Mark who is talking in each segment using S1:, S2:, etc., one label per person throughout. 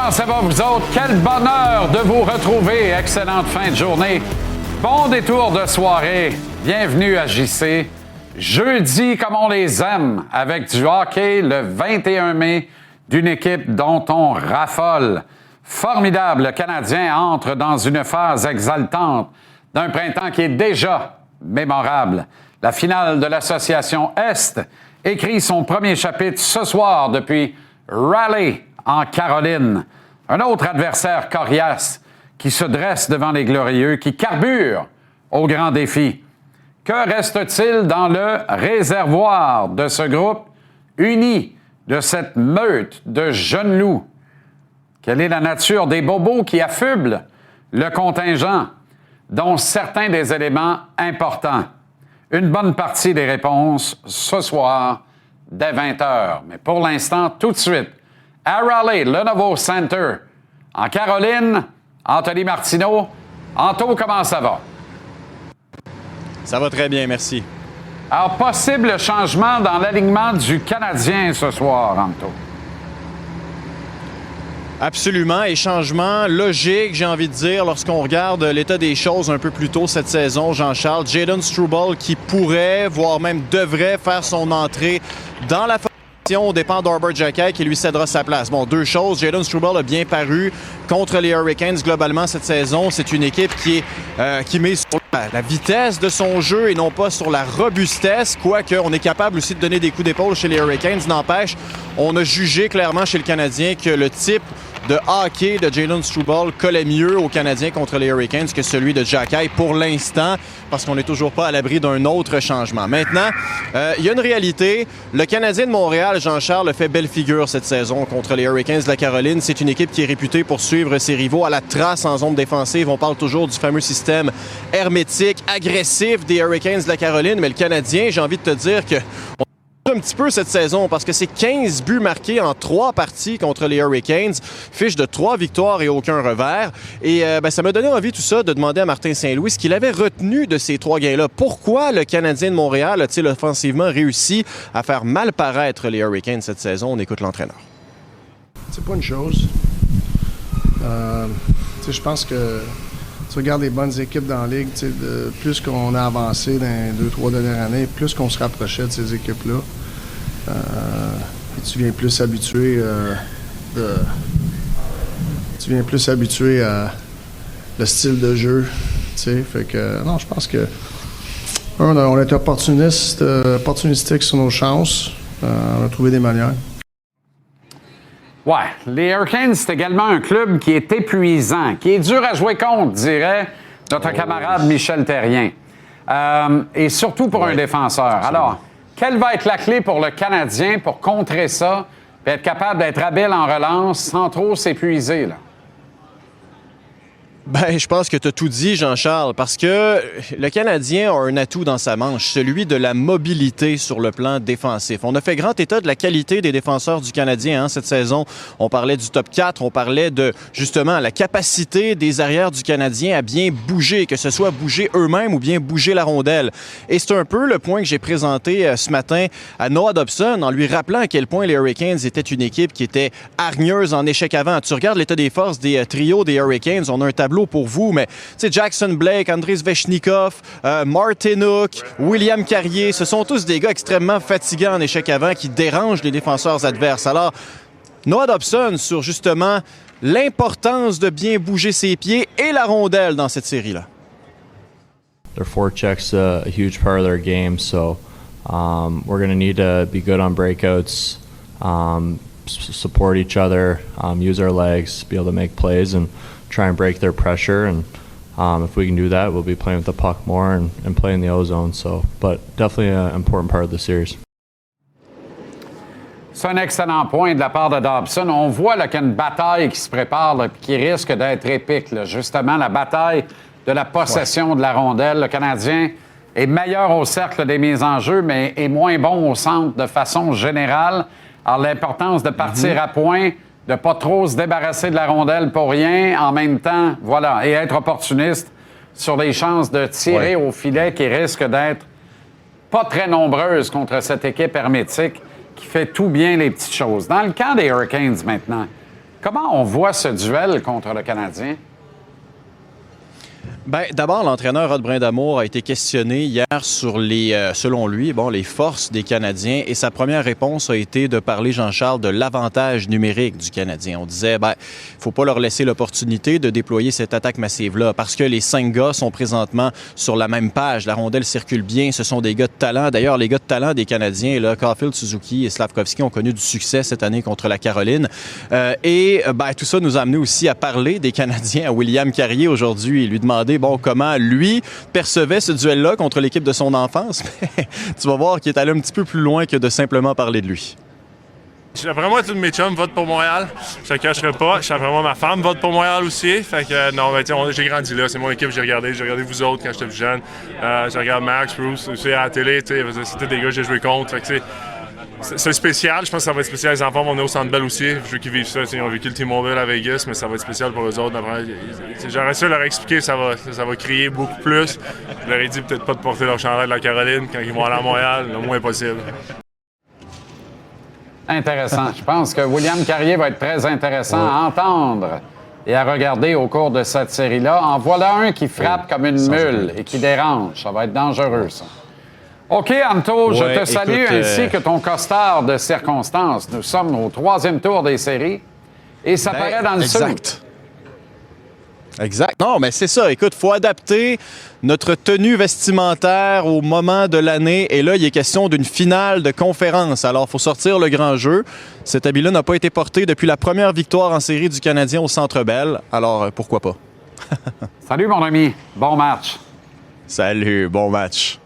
S1: Comment ça va, vous autres? Quel bonheur de vous retrouver. Excellente fin de journée. Bon détour de soirée. Bienvenue à JC. Jeudi, comme on les aime, avec du hockey le 21 mai, d'une équipe dont on raffole. Formidable, le Canadien entre dans une phase exaltante d'un printemps qui est déjà mémorable. La finale de l'Association Est écrit son premier chapitre ce soir depuis Raleigh, en Caroline. Un autre adversaire coriace qui se dresse devant les glorieux, qui carbure au grand défi. Que reste-t-il dans le réservoir de ce groupe uni, de cette meute de jeunes loups? Quelle est la nature des bobos qui affublent le contingent, dont certains des éléments importants? Une bonne partie des réponses ce soir, dès 20h. Mais pour l'instant, tout de suite, à Raleigh, Lenovo Center, en Caroline, Anthony Martineau. Anto, comment ça va?
S2: Ça va très bien, merci.
S1: Alors, possible changement dans l'alignement du Canadien ce soir, Anto?
S2: Absolument, et changement logique, j'ai envie de dire, lorsqu'on regarde l'état des choses un peu plus tôt cette saison, Jean-Charles. Jayden Struble qui pourrait, voire même devrait faire son entrée dans la formation aux dépens d'Arbor Xhekaj qui lui cédera sa place. Bon, deux choses, Jayden Struble a bien paru contre les Hurricanes globalement cette saison. C'est une équipe qui mise sur la vitesse de son jeu et non pas sur la robustesse, quoique on est capable aussi de donner des coups d'épaule chez les Hurricanes. N'empêche, on a jugé clairement chez le Canadien que le type de hockey de Jayden Struble collait mieux aux Canadiens contre les Hurricanes que celui de Xhekaj pour l'instant, parce qu'on n'est toujours pas à l'abri d'un autre changement. Maintenant, il y a une réalité. Le Canadien de Montréal, Jean-Charles, a fait belle figure cette saison contre les Hurricanes de la Caroline. C'est une équipe qui est réputée pour suivre ses rivaux à la trace en zone défensive. On parle toujours du fameux système hermétique, agressif des Hurricanes de la Caroline, mais le Canadien, j'ai envie de te dire que un petit peu cette saison parce que c'est 15 buts marqués en 3 parties contre les Hurricanes, fiche de 3 victoires et aucun revers. Et ça m'a donné envie tout ça de demander à Martin Saint-Louis ce qu'il avait retenu de ces 3 gains-là. Pourquoi le Canadien de Montréal a-t-il offensivement réussi à faire mal paraître les Hurricanes cette saison? On écoute l'entraîneur.
S3: C'est pas une chose. Je pense que tu regardes les bonnes équipes dans la Ligue, plus qu'on a avancé dans les 2-3 dernières années, plus qu'on se rapprochait de ces équipes-là. Tu viens plus s'habituer à le style de jeu. Fait que non, je pense que on est opportunistique sur nos chances. On a trouvé des manières.
S1: Ouais, les Hurricanes, c'est également un club qui est épuisant, qui est dur à jouer contre, dirait notre camarade Michel Therrien. Et surtout pour un défenseur. Alors, quelle va être la clé pour le Canadien pour contrer ça et être capable d'être habile en relance sans trop s'épuiser, là?
S2: Je pense que tu as tout dit, Jean-Charles, parce que le Canadien a un atout dans sa manche, celui de la mobilité sur le plan défensif. On a fait grand état de la qualité des défenseurs du Canadien cette saison. On parlait du top 4, on parlait de, justement, la capacité des arrières du Canadien à bien bouger, que ce soit bouger eux-mêmes ou bien bouger la rondelle. Et c'est un peu le point que j'ai présenté ce matin à Noah Dobson en lui rappelant à quel point les Hurricanes étaient une équipe qui était hargneuse en échec avant. Tu regardes l'état des forces des trios des Hurricanes, on a un tableau pour vous, mais Jackson Blake, Andrei Svechnikov, Martin Hook, William Carrier, ce sont tous des gars extrêmement fatigants en échec avant qui dérangent les défenseurs adverses. Alors, Noah Dobson sur justement l'importance de bien bouger ses pieds et la rondelle dans cette série-là.
S4: Their forecheck's a huge part of their game, so we're going to need to be good on breakouts, support each other, use our legs, be able to make plays and try and break their pressure, and if we can do that, we'll be playing with the puck more and play in the O-zone. So, but definitely an important part of the series.
S1: C'est un excellent point de la part de Dobson. On voit là, qu'il y a une bataille qui se prépare, là, qui risque d'être épique. Là. Justement, la bataille de la possession de la rondelle. Le Canadien est meilleur au cercle des mises en jeu, mais est moins bon au centre de façon générale. Alors, l'importance de partir à point, de pas trop se débarrasser de la rondelle pour rien, en même temps, voilà, et être opportuniste sur les chances de tirer au filet qui risquent d'être pas très nombreuses contre cette équipe hermétique qui fait tout bien les petites choses. Dans le camp des Hurricanes maintenant, Comment on voit ce duel contre le Canadien?
S2: Bien, d'abord, l'entraîneur Rod Brindamour a été questionné hier sur selon lui, les forces des Canadiens. Et sa première réponse a été de parler, Jean-Charles, de l'avantage numérique du Canadien. On disait, faut pas leur laisser l'opportunité de déployer cette attaque massive-là parce que les 5 gars sont présentement sur la même page. La rondelle circule bien. Ce sont des gars de talent. D'ailleurs, les gars de talent des Canadiens, là, Caulfield, Suzuki et Slavkovski ont connu du succès cette année contre la Caroline. Tout ça nous a amené aussi à parler des Canadiens à William Carrier aujourd'hui et lui demander comment lui percevait ce duel-là contre l'équipe de son enfance. Mais tu vas voir qu'il est allé un petit peu plus loin que de simplement parler de lui.
S5: D'après moi, tous mes chums votent pour Montréal. Je te cacherai pas. D'après moi, ma femme vote pour Montréal aussi. Fait que j'ai grandi là. C'est mon équipe, j'ai regardé. J'ai regardé vous autres quand j'étais plus jeune. Je regarde Max, Bruce aussi à la télé. C'était des gars que j'ai joué contre. Fait que, c'est spécial. Je pense que ça va être spécial. Les enfants vont venir au Centre Bell aussi. Je veux qu'ils vivent ça. Ils ont vécu le T-Mobile à Vegas, mais ça va être spécial pour eux autres. J'aurais su leur expliquer que ça va crier beaucoup plus. Je leur ai dit peut-être pas de porter leur chandail de la Caroline quand ils vont aller à Montréal, le moins possible.
S1: Intéressant. Je pense que William Carrier va être très intéressant à entendre et à regarder au cours de cette série-là. En voilà un qui frappe comme une mule et qui dérange. Ça va être dangereux, ça. OK, Anto, je te salue ainsi que ton costard de circonstances. Nous sommes au 3e tour des séries et ça paraît dans le sud.
S2: Exact. Non, mais c'est ça. Écoute, il faut adapter notre tenue vestimentaire au moment de l'année. Et là, il est question d'une finale de conférence. Alors, il faut sortir le grand jeu. Cet habit-là n'a pas été porté depuis la première victoire en série du Canadien au Centre Bell. Alors, pourquoi pas?
S1: Salut, mon ami. Bon match.
S2: Salut. Bon match.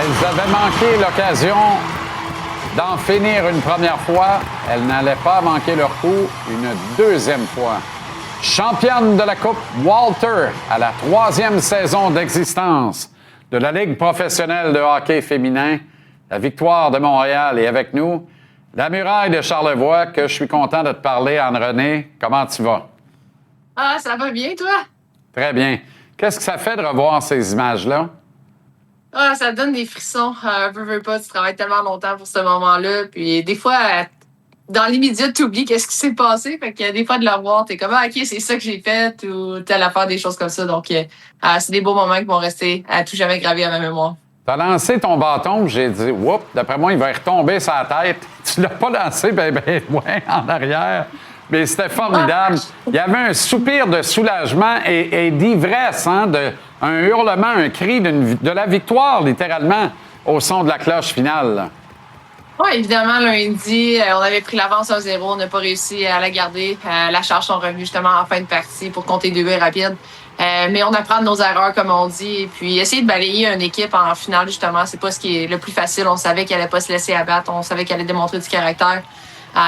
S1: Elles avaient manqué l'occasion d'en finir une première fois. Elles n'allaient pas manquer leur coup une deuxième fois. Championne de la Coupe Walter à la 3e saison d'existence de la Ligue professionnelle de hockey féminin, la Victoire de Montréal est avec nous. La Muraille de Charlevoix, que je suis content de te parler, Anne-Renée. Comment tu vas?
S6: Ah, ça va bien, toi?
S1: Très bien. Qu'est-ce que ça fait de revoir ces images-là?
S6: Ah, ça te donne des frissons. Veux pas, tu travailles tellement longtemps pour ce moment-là. Puis des fois, dans l'immédiat, tu oublies qu'est-ce qui s'est passé. Fait que des fois, de le revoir, t'es comme, OK, c'est ça que j'ai fait ou telle affaire, des choses comme ça. Donc, c'est des beaux moments qui vont rester à tout jamais gravés à ma mémoire.
S1: T'as lancé ton bâton, puis j'ai dit, oups, d'après moi, il va y retomber sur la tête. Tu l'as pas lancé, loin en arrière. Mais c'était formidable. Il y avait un soupir de soulagement et d'ivresse, un hurlement, un cri de la victoire, littéralement, au son de la cloche finale.
S6: Oui, évidemment, lundi, on avait pris l'avance 1-0, on n'a pas réussi à la garder. La charge sont revenus justement en fin de partie pour compter 2 buts rapides. Mais on apprend de nos erreurs, comme on dit. Et puis, essayer de balayer une équipe en finale, justement, c'est pas ce qui est le plus facile. On savait qu'elle allait pas se laisser abattre. On savait qu'elle allait démontrer du caractère.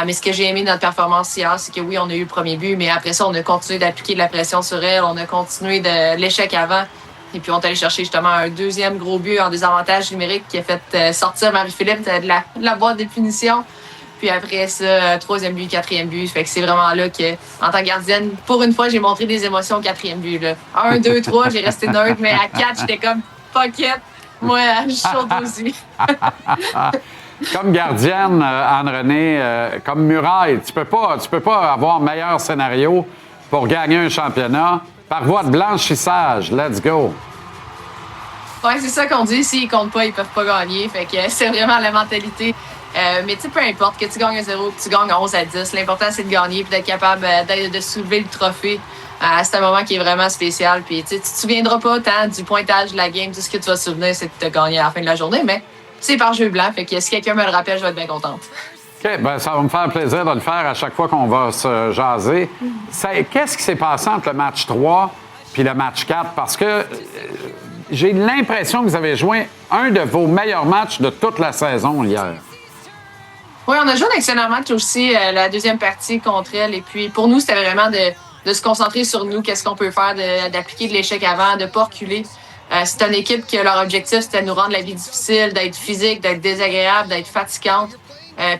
S6: Mais ce que j'ai aimé de notre performance hier, c'est que oui, on a eu le premier but, mais après ça, on a continué d'appliquer de la pression sur elle. On a continué de l'échec avant. Et puis, on est allé chercher justement un deuxième gros but en désavantage numérique qui a fait sortir Marie-Philippe de la boîte de punition. Puis après ça, 3e but, 4e but. Fait que c'est vraiment là que, en tant que gardienne, pour une fois, j'ai montré des émotions au 4e but. Là. 1, 2, 3, j'ai resté neutre, mais à 4, j'étais comme pocket. Moi, je saute aussi.
S1: Comme gardienne, Anne-Renée, comme muraille, tu peux pas avoir meilleur scénario pour gagner un championnat par voie de blanchissage. Let's go!
S6: Oui, c'est ça qu'on dit. S'ils comptent pas, ils peuvent pas gagner. Fait que c'est vraiment la mentalité. Mais tu sais, peu importe que tu gagnes 1-0, que tu gagnes 11-10, l'important, c'est de gagner et d'être capable de soulever le trophée. C'est un moment qui est vraiment spécial. Puis tu te souviendras pas tant du pointage de la game. Tout ce que tu vas te souvenir, c'est que tu as gagné à la fin de la journée. Mais c'est par jeu blanc. Fait que si quelqu'un me le rappelle, je vais être bien contente.
S1: OK, ben ça va me faire plaisir de le faire à chaque fois qu'on va se jaser. Qu'est-ce qui s'est passé entre le match 3 puis le match 4? Parce que j'ai l'impression que vous avez joué un de vos meilleurs matchs de toute la saison hier.
S6: Oui, on a joué un excellent match aussi, la deuxième partie contre elle. Et puis, pour nous, c'était vraiment de se concentrer sur nous, qu'est-ce qu'on peut faire, d'appliquer de l'échec avant, de ne pas reculer. C'est une équipe que leur objectif, c'était de nous rendre la vie difficile, d'être physique, d'être désagréable, d'être fatigante.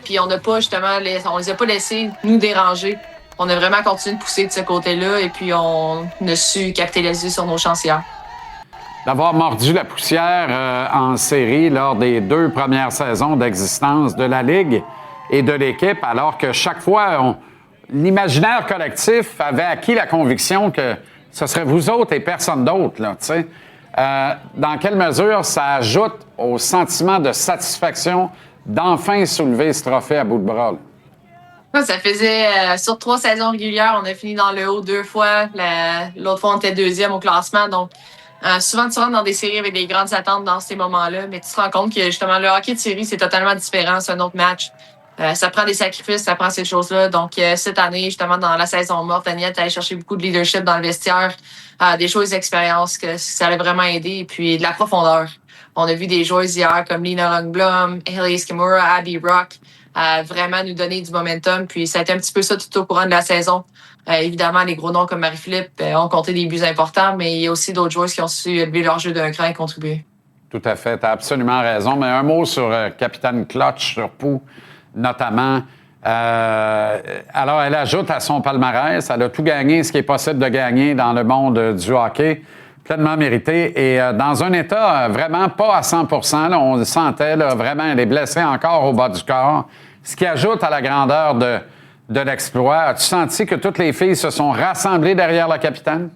S6: Puis on n'a pas justement, on les a pas laissés nous déranger. On a vraiment continué de pousser de ce côté-là et puis on a su capitaliser sur nos chances hier.
S1: D'avoir mordu la poussière en série lors des 2 premières saisons d'existence de la Ligue et de l'équipe, alors que chaque fois, l'imaginaire collectif avait acquis la conviction que ce serait vous autres et personne d'autre, là, tu sais. Dans quelle mesure ça ajoute au sentiment de satisfaction d'enfin soulever ce trophée à bout de bras, là?
S6: Ça faisait, sur 3 saisons régulières, on a fini dans le haut 2 fois. L'autre fois, on était 2e au classement. Donc, souvent, tu rentres dans des séries avec des grandes attentes dans ces moments-là, mais tu te rends compte que, justement, le hockey de série, c'est totalement différent. C'est un autre match. Ça prend des sacrifices, ça prend ces choses-là. Donc, cette année, justement, dans la saison morte, Daniel est allé chercher beaucoup de leadership dans le vestiaire, des choses d'expérience, que ça allait vraiment aider, et puis de la profondeur. On a vu des joueuses hier comme Lina Lundblom, Elise Kimura, Abby Rock, vraiment nous donner du momentum. Puis ça a été un petit peu ça tout au courant de la saison. Évidemment, les gros noms comme Marie-Philippe ont compté des buts importants, mais il y a aussi d'autres joueurs qui ont su élever leur jeu d'un cran et contribuer.
S1: Tout à fait, tu as absolument raison. Mais un mot sur Capitaine Clutch, sur Pou, notamment. Alors, elle ajoute à son palmarès, elle a tout gagné, ce qui est possible de gagner dans le monde du hockey. Pleinement mérité. Et dans un état vraiment pas à 100 %, là, on le sentait, là, vraiment, elle est blessée encore au bas du corps. Ce qui ajoute à la grandeur de l'exploit. As-tu senti que toutes les filles se sont rassemblées derrière la capitaine?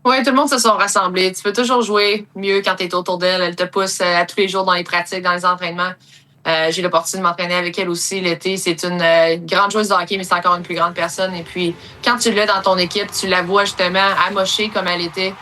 S6: Oui, tout le monde se sont rassemblés. Tu peux toujours jouer mieux quand tu es autour d'elle. Elle te pousse à tous les jours dans les pratiques, dans les entraînements. J'ai l'opportunité de m'entraîner avec elle aussi l'été. C'est une grande joueuse de hockey, mais c'est encore une plus grande personne. Et puis, quand tu l'as dans ton équipe, tu la vois justement amochée comme elle était.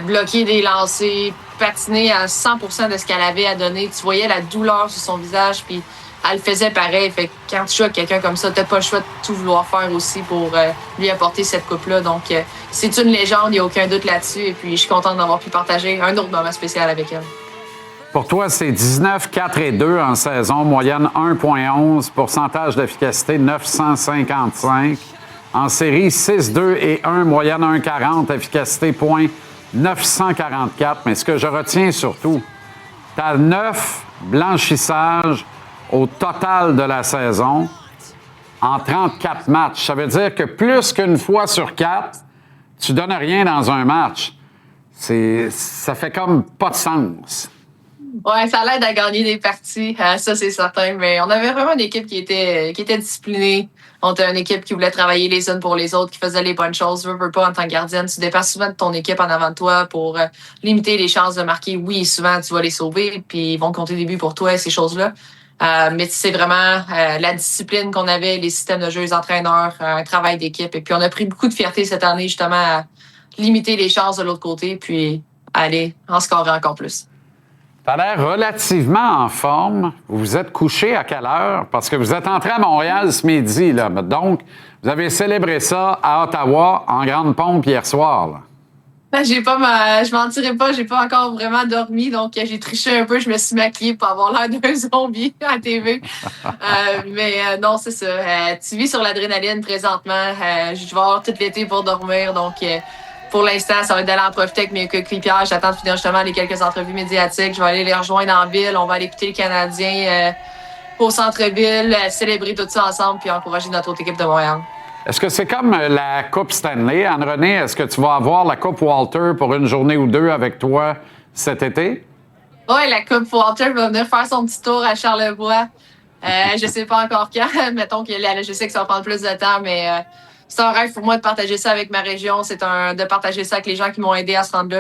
S6: Bloquer des lancers, patiner à 100 % de ce qu'elle avait à donner. Tu voyais la douleur sur son visage, puis elle faisait pareil. Fait que quand tu joues avec quelqu'un comme ça, t'as pas le choix de tout vouloir faire aussi pour lui apporter cette coupe-là. Donc, c'est une légende, il n'y a aucun doute là-dessus. Et puis, je suis contente d'avoir pu partager un autre moment spécial avec elle.
S1: Pour toi, c'est 19, 4 et 2 en saison, moyenne 1,11, pourcentage d'efficacité 955. En série, 6, 2 et 1, moyenne 1,40, efficacité point 944, mais ce que je retiens surtout, tu as 9 blanchissages au total de la saison en 34 matchs. Ça veut dire que plus qu'une fois sur 4, tu donnes rien dans un match. Ça fait comme pas de sens.
S6: Ouais, ça l'aide à gagner des parties, ça c'est certain. Mais on avait vraiment une équipe qui était disciplinée. On était une équipe qui voulait travailler les unes pour les autres, qui faisait les bonnes choses. Veux pas en tant que gardienne, tu dépends souvent de ton équipe en avant de toi pour limiter les chances de marquer. Oui, souvent tu vas les sauver, puis ils vont compter des buts pour toi et ces choses-là. Mais c'est vraiment la discipline qu'on avait, les systèmes de jeu, les entraîneurs, un travail d'équipe. Et puis on a pris beaucoup de fierté cette année justement à limiter les chances de l'autre côté, puis aller en scorant encore plus.
S1: Tu as l'air relativement en forme. Vous vous êtes couché à quelle heure? Parce que vous êtes entré à Montréal ce midi, là. Donc, vous avez célébré ça à Ottawa en grande pompe hier soir, là.
S6: Je mentirais pas, j'ai pas encore vraiment dormi, donc j'ai triché un peu, je me suis maquillée pour avoir l'air d'un zombie à la TV. Non, c'est ça. Tu vis sur l'adrénaline présentement. Je vais avoir tout l'été pour dormir, donc pour l'instant, ça va être d'aller en profiter avec mes coéquipiers. J'attends de finir justement les quelques entrevues médiatiques. Je vais aller les rejoindre en ville. On va aller écouter les Canadiens au centre-ville, célébrer tout ça ensemble puis encourager notre autre équipe de Montréal.
S1: Est-ce que c'est comme la Coupe Stanley, Anne-Renée? Est-ce que tu vas avoir la Coupe Walter pour une journée ou deux avec toi cet été?
S6: Oui, la Coupe Walter va venir faire son petit tour à Charlevoix. Je sais pas encore quand. Mettons que je sais que ça va prendre plus de temps, mais c'est un rêve pour moi de partager ça avec ma région. De partager ça avec les gens qui m'ont aidé à se rendre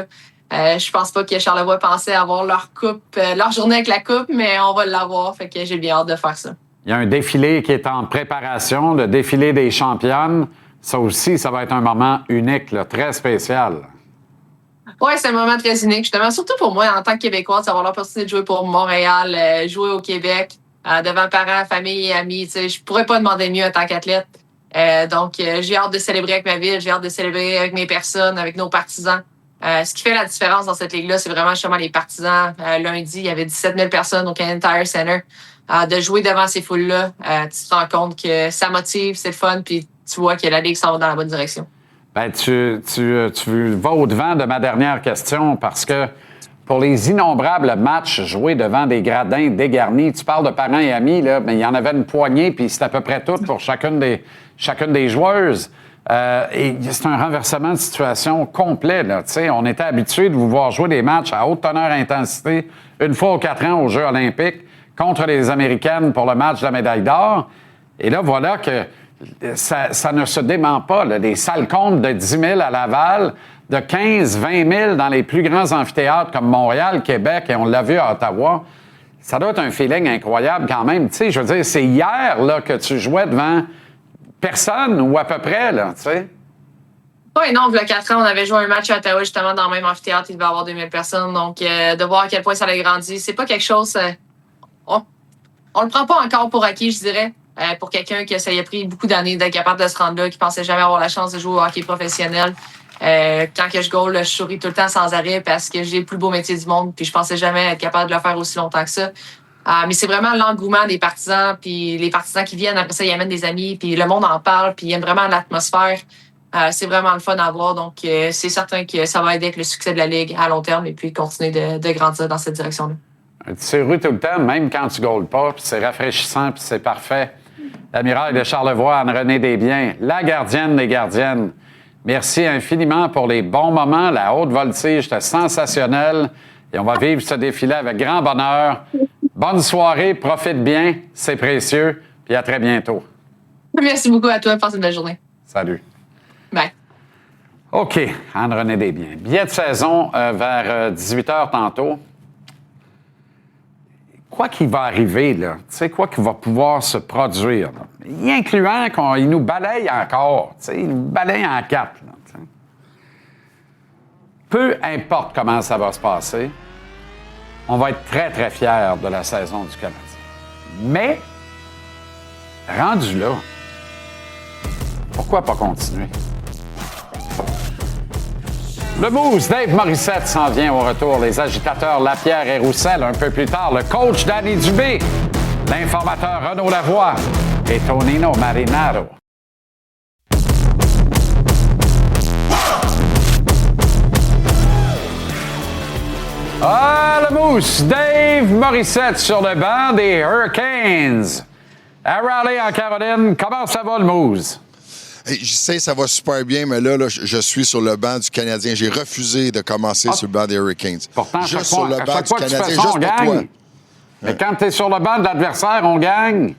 S6: là. Je pense pas que Charlevoix pensait avoir leur coupe, leur journée avec la coupe, mais on va l'avoir. Fait que j'ai bien hâte de faire ça. Il y a un défilé qui est en préparation, le défilé des championnes. Ça aussi, ça va être un moment unique, là, très spécial. Oui, c'est un moment très unique, justement. Surtout pour moi, en tant que Québécoise, d'avoir l'opportunité de jouer pour Montréal, jouer au Québec, devant parents, famille et amis. Je pourrais pas demander mieux en tant qu'athlète. Donc, j'ai hâte de célébrer avec ma ville, j'ai hâte de célébrer avec mes personnes, avec nos partisans. Ce qui fait la différence dans cette ligue-là, c'est vraiment justement les partisans. Lundi, il y avait 17 000 personnes au Canadian Tire Center. De jouer devant ces foules-là, tu te rends compte que ça motive, c'est le fun, puis tu vois que la Ligue s'en va dans la bonne direction. Bien, tu vas au-devant de ma dernière question parce que
S1: pour les innombrables matchs joués devant des gradins dégarnis. Tu parles de parents et amis, là, mais il y en avait une poignée, puis c'est à peu près tout pour chacune des joueuses. Et c'est un renversement de situation complet. Là, on était habitué de vous voir jouer des matchs à haute teneur et intensité une fois aux 4 ans aux Jeux olympiques contre les Américaines pour le match de la médaille d'or. Et là, voilà que ça ne se dément pas. Là. Des salles comptes de 10 000 à Laval, de 15, 20 000 dans les plus grands amphithéâtres comme Montréal, Québec, et on l'a vu à Ottawa. Ça doit être un feeling incroyable quand même. Tu sais, je veux dire, c'est hier là, que tu jouais devant personne ou à peu près, là, tu sais.
S6: Oui, non, il y a 4 ans, on avait joué un match à Ottawa, justement, dans le même amphithéâtre, il devait y avoir 2000 personnes. Donc, de voir à quel point ça a grandi, c'est pas quelque chose... on le prend pas encore pour acquis, je dirais. Pour quelqu'un que ça y a pris beaucoup d'années d'être capable de se rendre là, qui pensait jamais avoir la chance de jouer au hockey professionnel. Quand que je goal, je souris tout le temps sans arrêt parce que j'ai le plus beau métier du monde, puis je pensais jamais être capable de le faire aussi longtemps que ça. Mais c'est vraiment l'engouement des partisans, puis les partisans qui viennent, après ça, ils amènent des amis, puis le monde en parle, puis ils aiment vraiment l'atmosphère. C'est vraiment le fun à voir, donc c'est certain que ça va aider avec le succès de la Ligue à long terme et puis continuer de grandir dans cette direction-là.
S1: Tu souris tout le temps, même quand tu ne goals pas, puis c'est rafraîchissant, puis c'est parfait. L'amiral de Charlevoix, Anne-Renée Desbiens, la gardienne des gardiennes. Merci infiniment pour les bons moments. La haute voltige, c'était sensationnel. Et on va vivre ce défilé avec grand bonheur. Bonne soirée, profite bien, c'est précieux. Puis à très bientôt.
S6: Merci beaucoup à toi. Passe une belle journée.
S1: Salut.
S6: Bye.
S1: OK, Anne-Renée Desbiens. Billet de saison vers 18h tantôt. Quoi qu'il va arriver, là, tu sais, quoi qu'il va pouvoir se produire, là, y incluant qu'il nous balaye encore, tu sais, il nous balaye en 4. Là, t'sais. Peu importe comment ça va se passer, on va être très, très fiers de la saison du Canadien. Mais, rendu là, pourquoi pas continuer? Le Moose, Dave Morissette s'en vient au retour. Les agitateurs Lapierre et Roussel un peu plus tard. Le coach Danny Dubé, l'informateur Renaud Lavoie et Tonino Marinaro. Ah, le Moose, Dave Morissette sur le banc des Hurricanes. À Raleigh, en Caroline, comment ça va le Moose?
S7: Hey, je sais, ça va super bien, mais là, je suis sur le banc du Canadien. J'ai refusé de commencer sur le banc des Hurricanes.
S1: Pourtant,
S7: juste
S1: sur le banc du
S7: Canadien,
S1: ça,
S7: juste
S1: on
S7: pour
S1: gagne.
S7: toi.
S1: Mais quand tu es sur le banc de l'adversaire, on gagne.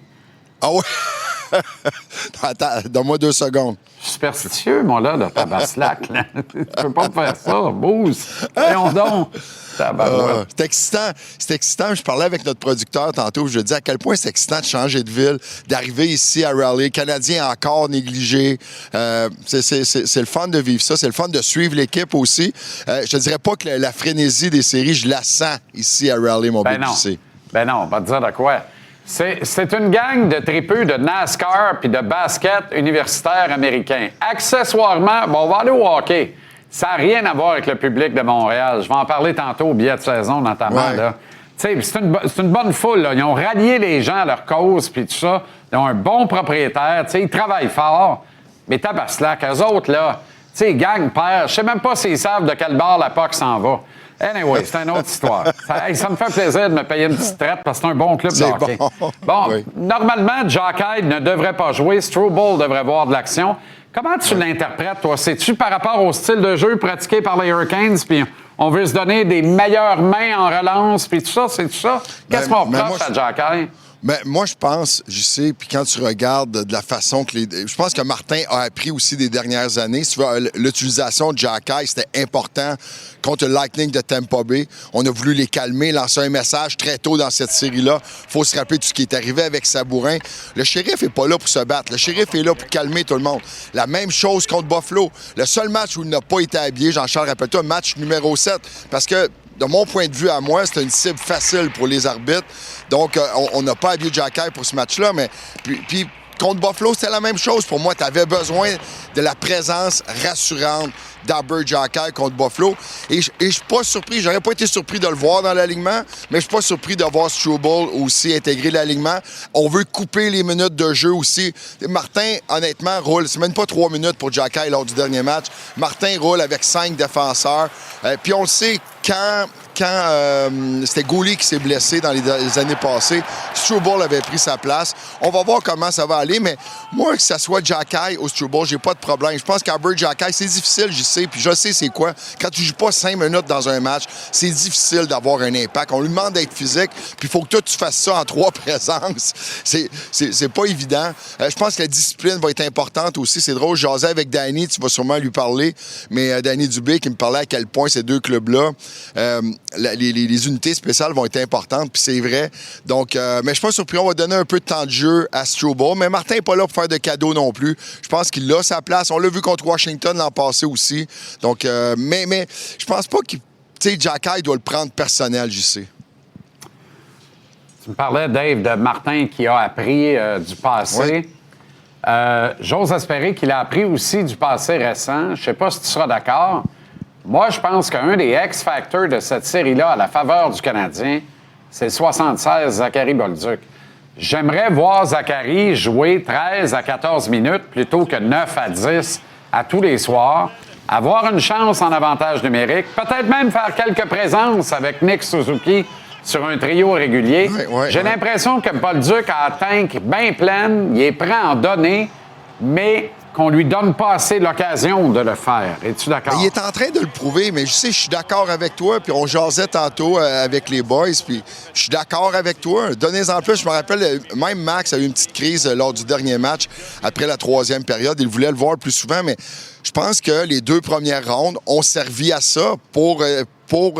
S7: Ah ouais? Attends, donne-moi 2 secondes.
S1: Je suis superstitieux, moi, là, de tabaslac. Là. Tu peux pas me faire ça, Boost. Voyons donc.
S7: C'est excitant. C'est excitant. Je parlais avec notre producteur tantôt. Je lui dis à quel point c'est excitant de changer de ville, d'arriver ici à Raleigh. Canadien encore négligé. C'est le fun de vivre ça. C'est le fun de suivre l'équipe aussi. Je te dirais pas que la frénésie des séries, je la sens ici à Raleigh, mon BPC.
S1: Ben non, on va te dire de quoi. C'est une gang de tripeux de NASCAR puis de basket universitaire américain. Accessoirement, bon, on va aller au hockey. Ça n'a rien à voir avec le public de Montréal. Je vais en parler tantôt au billet de saison, notamment.
S7: Ouais.
S1: C'est une bonne foule. Là. Ils ont rallié les gens à leur cause puis tout ça. Ils ont un bon propriétaire. Ils travaillent fort. Mais tabaslac, eux autres, là, ils gagnent, perdent. Je sais même pas s'ils savent de quel bord la POC s'en va. Anyway, c'est une autre histoire. Ça me fait plaisir de me payer une petite traite parce que c'est un bon club de hockey. Bon, oui. Normalement, Jack Hyde ne devrait pas jouer. Struble devrait voir de l'action. Comment tu l'interprètes, toi? C'est-tu par rapport au style de jeu pratiqué par les Hurricanes, puis on veut se donner des meilleures mains en relance, puis tout ça, c'est tout ça? Qu'est-ce qu'on reproche à Jack Hyde?
S7: Mais moi, je pense, je sais, puis quand tu regardes de la façon que je pense que Martin a appris aussi des dernières années. Si tu vois, l'utilisation de Jack Hyde, c'était important contre le Lightning de Tampa Bay. On a voulu les calmer, lancer un message très tôt dans cette série-là. Faut se rappeler de ce qui est arrivé avec Sabourin. Le shérif est pas là pour se battre. Le shérif est là pour calmer tout le monde. La même chose contre Buffalo. Le seul match où il n'a pas été habillé, Jean-Charles, rappelle-toi, match numéro 7. Parce que de mon point de vue à moi, c'était une cible facile pour les arbitres. Donc, on n'a pas habillé Jack Hyde pour ce match-là, mais puis contre Buffalo, c'était la même chose. Pour moi, tu avais besoin de la présence rassurante d'Albert Jack Hyde contre Buffalo. Et je suis pas surpris, j'aurais pas été surpris de le voir dans l'alignement, mais je suis pas surpris de voir Struble aussi intégrer l'alignement. On veut couper les minutes de jeu aussi. Martin, honnêtement, roule. C'est même pas 3 minutes pour Jack Hyde lors du dernier match. Martin roule avec 5 défenseurs. Puis on le sait, quand quand c'était Goulet qui s'est blessé dans les années passées. Struble avait pris sa place. On va voir comment ça va aller, mais moi, que ça soit Xhekaj ou Struble, j'ai pas de problème. Je pense qu'Albert Xhekaj, c'est difficile, je sais, puis je sais c'est quoi. Quand tu joues pas 5 minutes dans un match, c'est difficile d'avoir un impact. On lui demande d'être physique, puis il faut que toi, tu fasses ça en 3 présences. C'est pas évident. Je pense que la discipline va être importante aussi. C'est drôle, je jasais avec Danny, tu vas sûrement lui parler, mais Danny Dubé qui me parlait à quel point ces deux clubs-là, les unités spéciales vont être importantes, puis c'est vrai. Donc, mais je suis pas surpris, on va donner un peu de temps de jeu à Struble, mais Martin n'est pas là pour faire de cadeaux non plus. Je pense qu'il a sa place. On l'a vu contre Washington l'an passé aussi. Donc, mais je pense pas qu'il... Tu sais, Xhekaj doit le prendre personnel, je sais.
S1: Tu me parlais, Dave, de Martin qui a appris du passé. Oui. J'ose espérer qu'il a appris aussi du passé récent. Je sais pas si tu seras d'accord. Moi, je pense qu'un des X-factors de cette série-là, à la faveur du Canadien, c'est le 76, Zachary Bolduc. J'aimerais voir Zachary jouer 13 à 14 minutes plutôt que 9 à 10 à tous les soirs, avoir une chance en avantage numérique, peut-être même faire quelques présences avec Nick Suzuki sur un trio régulier. J'ai l'impression que Bolduc a la tank bien pleine, il est prêt à en donner, mais qu'on lui donne pas assez l'occasion de le faire. Es-tu d'accord?
S7: Il est en train de le prouver, mais je sais, je suis d'accord avec toi, puis on jasait tantôt avec les boys, puis je suis d'accord avec toi. Donnez-en plus. Je me rappelle, même Max a eu une petite crise lors du dernier match, après la 3e période. Il voulait le voir plus souvent, mais je pense que les 2 premières rondes ont servi à ça pour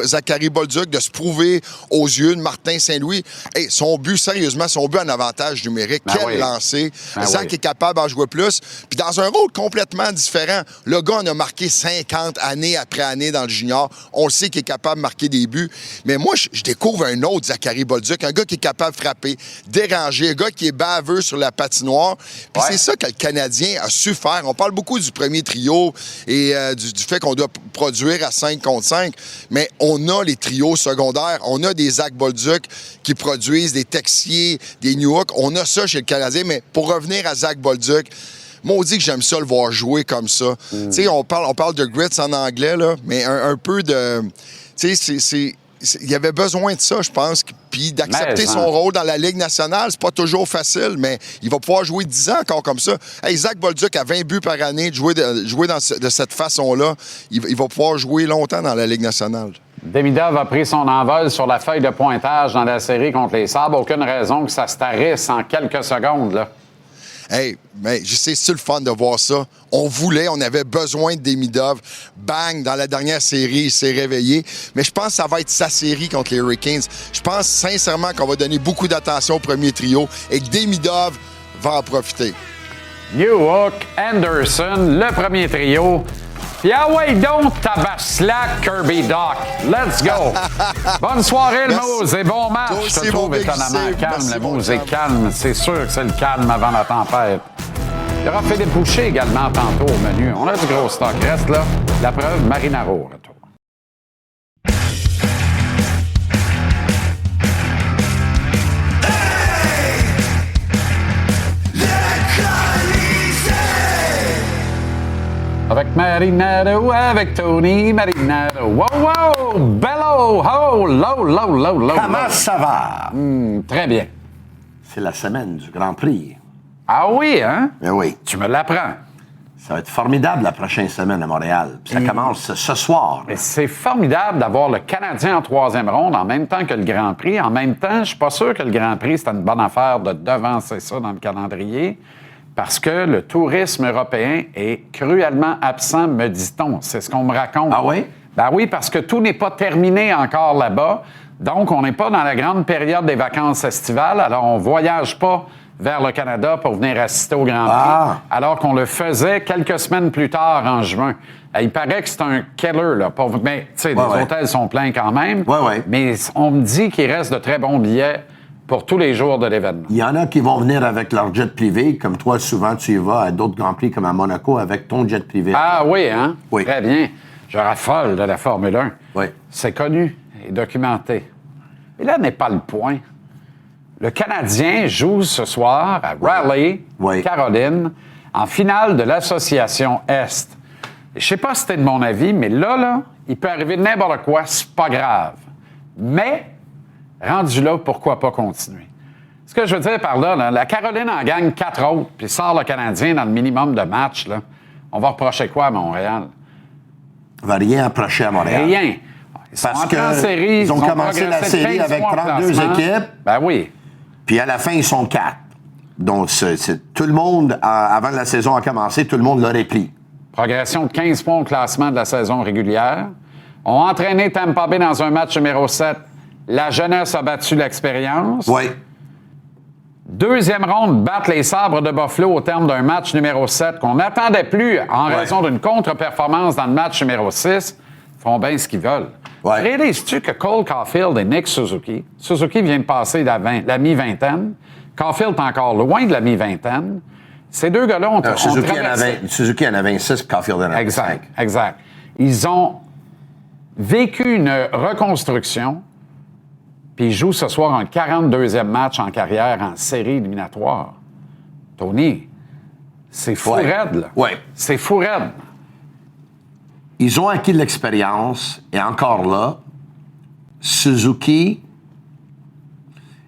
S7: Zachary Bolduc de se prouver aux yeux de Martin Saint-Louis. Hey, son but en avantage numérique. Quel lancer. Zach est capable d'en jouer plus. Puis dans un rôle complètement différent. Le gars en a marqué 50 année après année dans le junior. On le sait qu'il est capable de marquer des buts. Mais moi, je découvre un autre Zachary Bolduc. Un gars qui est capable de frapper, déranger. Un gars qui est baveux sur la patinoire. Puis c'est ça que le Canadien a su faire. On parle beaucoup du premier trio et du fait qu'on doit produire à 5 contre 5. Mais on a les trios secondaires. On a des Zach Bolduc qui produisent, des Texier, des Newhook. On a ça chez le Canadien. Mais pour revenir à Zach Bolduc, maudit que j'aime ça le voir jouer comme ça. Tu sais, on parle de grits en anglais, là, mais un peu de... Tu sais, il y avait besoin de ça, je pense. Puis d'accepter son rôle dans la Ligue nationale, c'est pas toujours facile, mais il va pouvoir jouer 10 ans encore comme ça. Hey, Zach Bolduc a 20 buts par année, de jouer de cette façon-là. Il va pouvoir jouer longtemps dans la Ligue nationale.
S1: Demidov a pris son envol sur la feuille de pointage dans la série contre les Sabres. Aucune raison que ça se tarisse en quelques secondes, là.
S7: Hey, mais je sais, c'est le fun de voir ça. On avait besoin de Demidov. Bang, dans la dernière série, il s'est réveillé. Mais je pense que ça va être sa série contre les Hurricanes. Je pense sincèrement qu'on va donner beaucoup d'attention au premier trio et que Demidov va en profiter.
S1: Newhook, Anderson, le premier trio. Puis ah ouais donc, tabaslac, Kirby Doc. Let's go. Bonne soirée, le Moose, et bon match. Je te trouve étonnamment calme. Le Moose est calme. C'est sûr que c'est le calme avant la tempête. Il y aura Philippe Boucher également tantôt au menu. On a du gros stock. Reste là. La preuve, Marinaro retour. Avec Marinaro, avec Tony Marinaro. Wow, wow! Bello! Oh, low.
S8: Comment ça va?
S1: Très bien.
S8: C'est la semaine du Grand Prix.
S1: Ah oui, hein?
S8: Ben oui.
S1: Tu me l'apprends.
S8: Ça va être formidable la prochaine semaine à Montréal. Puis ça commence ce soir.
S1: Mais c'est formidable d'avoir le Canadien en 3e ronde en même temps que le Grand Prix. En même temps, je suis pas sûr que le Grand Prix, c'était une bonne affaire de devancer ça dans le calendrier. Parce que le tourisme européen est cruellement absent, me dit-on. C'est ce qu'on me raconte.
S8: Ah oui?
S1: Ben oui, parce que tout n'est pas terminé encore là-bas. Donc, on n'est pas dans la grande période des vacances estivales. Alors, on ne voyage pas vers le Canada pour venir assister au Grand Prix, alors qu'on le faisait quelques semaines plus tard, en juin. Il paraît que c'est un killer, là. Mais, tu sais, les hôtels sont pleins quand même. Mais on me dit qu'il reste de très bons billets pour tous les jours de l'événement.
S8: Il y en a qui vont venir avec leur jet privé, comme toi, souvent, tu y vas à d'autres Grands Prix, comme à Monaco, avec ton jet privé.
S1: Ah oui, hein?
S8: Oui.
S1: Très bien. Je raffole de la Formule 1.
S8: Oui.
S1: C'est connu et documenté. Et là n'est pas le point. Le Canadien joue ce soir à Raleigh, Caroline, en finale de l'Association Est. Je ne sais pas si c'était de mon avis, mais là, il peut arriver n'importe quoi, c'est pas grave. Mais, rendu là, pourquoi pas continuer? Ce que je veux dire par là, la Caroline en gagne 4 autres, puis sort le Canadien dans le minimum de matchs. Là. On va reprocher quoi à Montréal?
S8: On va rien reprocher à Montréal.
S1: Rien. Ils sont
S8: Parce
S1: entrés en série,
S8: ils ont commencé la
S1: progressé de
S8: série
S1: 15
S8: avec
S1: points en
S8: 32
S1: classement.
S8: équipes.
S1: Ben oui.
S8: Puis à la fin, ils sont 4. Donc, tout le monde, avant que la saison a commencé, tout le monde l'aurait pris.
S1: Progression de 15 points au classement de la saison régulière. On a entraîné Tampa Bay dans un match numéro 7. La jeunesse a battu l'expérience.
S8: Oui.
S1: Deuxième ronde, battre les Sabres de Buffalo au terme d'un match numéro 7 qu'on n'attendait plus en raison d'une contre-performance dans le match numéro 6. Ils font bien ce qu'ils veulent.
S8: Ouais.
S1: Réalises-tu que Cole Caulfield et Nick Suzuki vient de passer la mi-vingtaine, Caulfield est encore loin de la mi-vingtaine, ces deux gars-là ont
S8: Suzuki en a 26, Caulfield en a 25.
S1: Exact. Ils ont vécu une reconstruction. Puis il joue ce soir un 42e match en carrière en série éliminatoire. Tony, c'est fou raide, là.
S8: Oui.
S1: C'est fou raide.
S8: Ils ont acquis de l'expérience, et encore là, Suzuki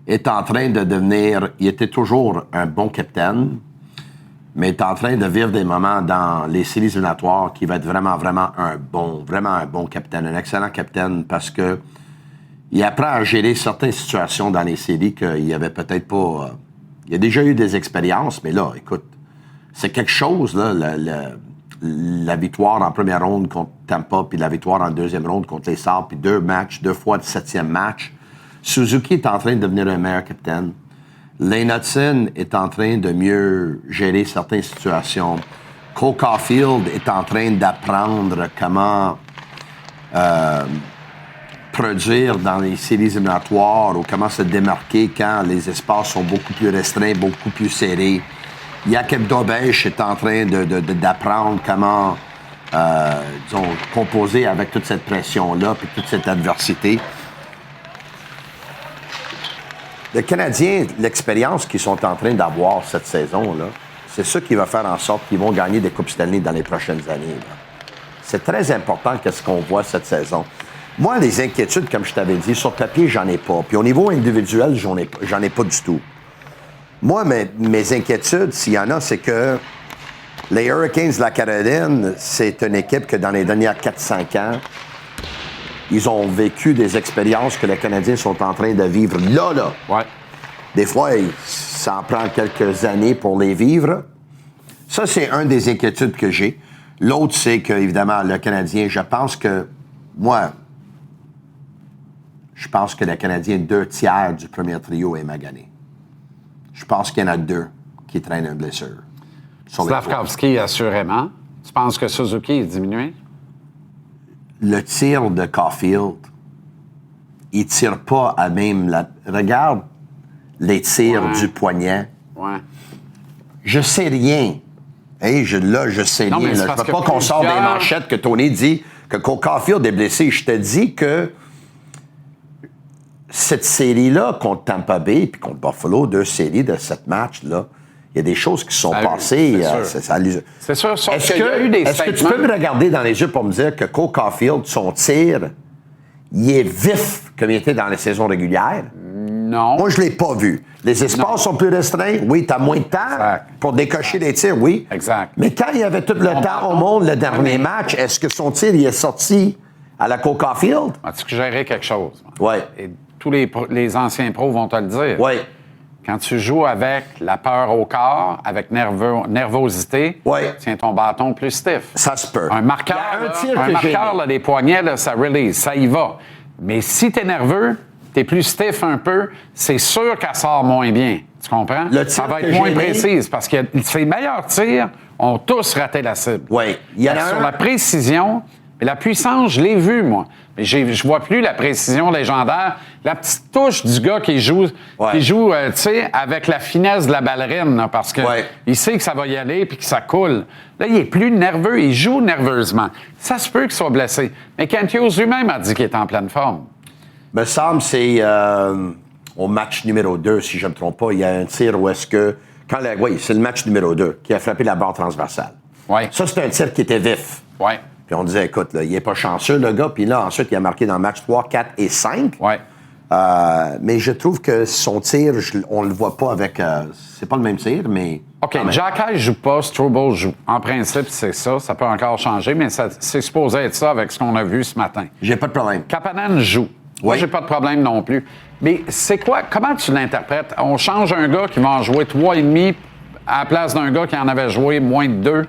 S8: est en train de devenir... Il était toujours un bon capitaine, mais est en train de vivre des moments dans les séries éliminatoires qui va être vraiment un bon capitaine, un excellent capitaine, parce que il apprend à gérer certaines situations dans les séries qu'il n'y avait peut-être pas... il a déjà eu des expériences, mais là, écoute, c'est quelque chose, là, la victoire en première ronde contre Tampa, puis la victoire en deuxième ronde contre les Sabres, puis 2 fois de 7e match. Suzuki est en train de devenir un meilleur capitaine. Lane Hutson est en train de mieux gérer certaines situations. Cole Caulfield est en train d'apprendre comment... produire dans les séries éliminatoires ou comment se démarquer quand les espaces sont beaucoup plus restreints, beaucoup plus serrés. Jakub Dobeš est en train d'apprendre comment composer avec toute cette pression-là et toute cette adversité. Les Canadiens, l'expérience qu'ils sont en train d'avoir cette saison-là, c'est ça qui va faire en sorte qu'ils vont gagner des Coupes Stanley dans les prochaines années. Là. C'est très important qu'est-ce qu'on voit cette saison. Moi, les inquiétudes, comme je t'avais dit, sur papier, j'en ai pas. Puis au niveau individuel, j'en ai pas du tout. Moi, mes inquiétudes, s'il y en a, c'est que les Hurricanes de la Caroline, c'est une équipe que dans les dernières 4-5 ans, ils ont vécu des expériences que les Canadiens sont en train de vivre là.
S1: Ouais.
S8: Des fois, ça en prend quelques années pour les vivre. Ça, c'est une des inquiétudes que j'ai. L'autre, c'est que, évidemment, le Canadien, je pense que le Canadien, 2/3 du premier trio est magané. Je pense qu'il y en a 2 qui traînent une blessure.
S1: Slavkovski, assurément. Tu penses que Suzuki est diminué?
S8: Le tir de Caulfield, il tire pas à même la... Regarde les tirs du poignet.
S1: Ouais.
S8: Je sais rien. Hey, je sais rien. Je ne veux pas qu'on sorte des manchettes que Tony dit que Caulfield est blessé. Je te dis que cette série-là contre Tampa Bay puis contre Buffalo, 2 séries de 7 matchs, là, il y a des choses qui sont passées.
S1: C'est sûr.
S8: Est-ce que tu peux me regarder dans les yeux pour me dire que Cole Caulfield, son tir, il est vif comme il était dans la saison régulière?
S1: Non.
S8: Moi, je ne l'ai pas vu. Les espaces sont plus restreints. Oui, tu as moins de temps pour décocher des tirs, oui.
S1: Exact.
S8: Mais quand il y avait tout le temps au monde, le dernier match, est-ce que son tir il est sorti à la Cole Caulfield?
S1: As-tu géré quelque chose?
S8: Oui.
S1: Et tous les anciens pros vont te le dire.
S8: Oui.
S1: Quand tu joues avec la peur au corps, avec nervosité, tiens ton bâton plus stiff.
S8: Ça se peut.
S1: Un marqueur, là, des poignets, là, ça release, ça y va. Mais si t'es nerveux, t'es plus stiff un peu, c'est sûr qu'elle sort moins bien. Tu comprends? Ça va être moins précise parce que ses meilleurs tirs ont tous raté la cible.
S8: Oui.
S1: Sur la précision, mais la puissance, je l'ai vu, moi. Mais je vois plus la précision légendaire. La petite touche du gars qui joue tu sais, avec la finesse de la ballerine, là, parce que il sait que ça va y aller puis que ça coule. Là, il est plus nerveux, il joue nerveusement. Ça se peut qu'il soit blessé. Mais Kent Hughes lui-même a dit qu'il est en pleine forme.
S8: Me semble c'est au match numéro 2, si je ne me trompe pas, il y a un tir où est-ce que... c'est le match numéro 2 qui a frappé la barre transversale.
S1: Oui.
S8: Ça, c'est un tir qui était vif.
S1: Oui.
S8: Puis on disait, écoute, là, il est pas chanceux, le gars. Puis là, ensuite, il a marqué dans le match 3, 4 et 5.
S1: Ouais.
S8: Mais je trouve que son tir, on le voit pas avec... c'est pas le même tir, mais...
S1: OK, Jacky joue pas, Struble joue. En principe, c'est ça. Ça peut encore changer, mais c'est supposé être ça avec ce qu'on a vu ce matin.
S8: J'ai pas de problème.
S1: Kapanen joue. Moi, j'ai pas de problème non plus. Mais c'est quoi? Comment tu l'interprètes? On change un gars qui va en jouer 3,5 à la place d'un gars qui en avait joué moins de 2